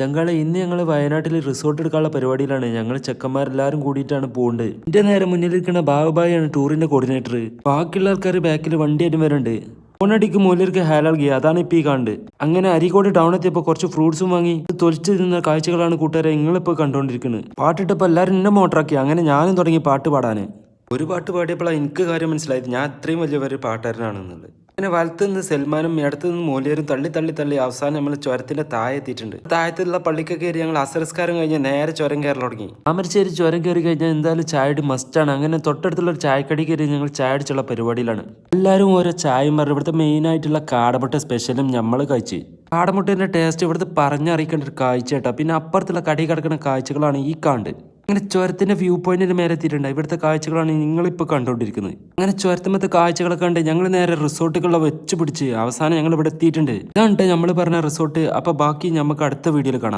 ചങ്കാളെ ഇന്ന് ഞങ്ങൾ വയനാട്ടിൽ റിസോർട്ട് എടുക്കാനുള്ള പരിപാടിയിലാണ്. ഞങ്ങൾ ചെക്കന്മാരെല്ലാവരും കൂടിയിട്ടാണ് പോകുന്നത്. എന്റെ നേരെ മുന്നിലിരിക്കുന്ന ബാബുബായിയാണ് ടൂറിന്റെ കോർഡിനേറ്റർ. ബാക്കിയുള്ള ആൾക്കാർ ബാക്കിൽ വണ്ടിയായിട്ടും വരുന്നുണ്ട്. ഫോണടിക്ക് മൂലർക്ക് ഹാലാൾകി, അതാണ് ഇപ്പൊ ഈ കാണുന്നത്. അങ്ങനെ അരീക്കോട് ടൗൺ എത്തിയപ്പോൾ കുറച്ച് ഫ്രൂട്ട്സും വാങ്ങി തൊലിച്ചു നിന്ന കാഴ്ചകളാണ് കൂട്ടുകാരെ നിങ്ങളിപ്പോൾ കണ്ടുകൊണ്ടിരിക്കുന്നത്. പാട്ടിട്ടപ്പോൾ എല്ലാവരും എന്നെ മോട്ടറാക്കി. അങ്ങനെ ഞാനും തുടങ്ങി പാട്ട് പാടാൻ. ഒരു പാട്ട് പാടിയപ്പോഴാണ് എനിക്ക് കാര്യം മനസ്സിലായത് ഞാൻ അത്രയും വലിയ പാട്ടുകാരനാണെന്നുള്ളത്. അങ്ങനെ വലത്തു നിന്ന് സൽമാനും ഇടത്തു നിന്ന് മൂല്യരും തള്ളി തള്ളി തള്ളി അവസാനം നമ്മൾ ചുരത്തിന്റെ താഴെ എത്തിയിട്ടുണ്ട്. താഴത്തുള്ള പള്ളിക്ക് കയറി ഞങ്ങൾ അസരസ്കാരം കഴിഞ്ഞാൽ നേരെ ചുരം കയറി തുടങ്ങി. താമരശ്ശേരി ചുരം കയറി കഴിഞ്ഞാൽ എന്തായാലും ചായയുടെ മസ്റ്റാണ്. അങ്ങനെ തൊട്ടടുത്തുള്ള ഒരു ചായക്കടി കയറി ഞങ്ങൾ ചായ അടിച്ചുള്ള പരിപാടിയിലാണ്. എല്ലാവരും ഓരോ ചായയും പറഞ്ഞു. ഇവിടുത്തെ മെയിൻ ആയിട്ടുള്ള കാടമുട്ട സ്പെഷ്യലും നമ്മൾ കഴിച്ച്. കാടമുട്ടേന്റെ ടേസ്റ്റ് ഇവിടുത്തെ പറഞ്ഞറിയിക്കേണ്ട ഒരു കാഴ്ച കേട്ടോ. പിന്നെ അപ്പുറത്തുള്ള കടി കിടക്കുന്ന കാഴ്ചകളാണ് ഈ കാണ്ട്. അങ്ങനെ ചുരത്തിന്റെ വ്യൂ പോയിന്റിന് മേലെ എത്തിയിട്ടുണ്ട്. ഇവിടുത്തെ കാഴ്ചകളാണ് നിങ്ങളിപ്പോൾ കണ്ടുകൊണ്ടിരിക്കുന്നത്. അങ്ങനെ ചുരത്തുമ്പത്തെ കാഴ്ചകളൊക്കെ കണ്ട് ഞങ്ങൾ നേരെ റിസോർട്ടുകളിലെ വെച്ച് പിടിച്ച് അവസാനം ഞങ്ങൾ ഇവിടെ എത്തിയിട്ടുണ്ട്. ഇതാണ് നമ്മൾ പറഞ്ഞ റിസോർട്ട്. അപ്പൊ ബാക്കി നമുക്ക് അടുത്ത വീഡിയോയിൽ കാണാം.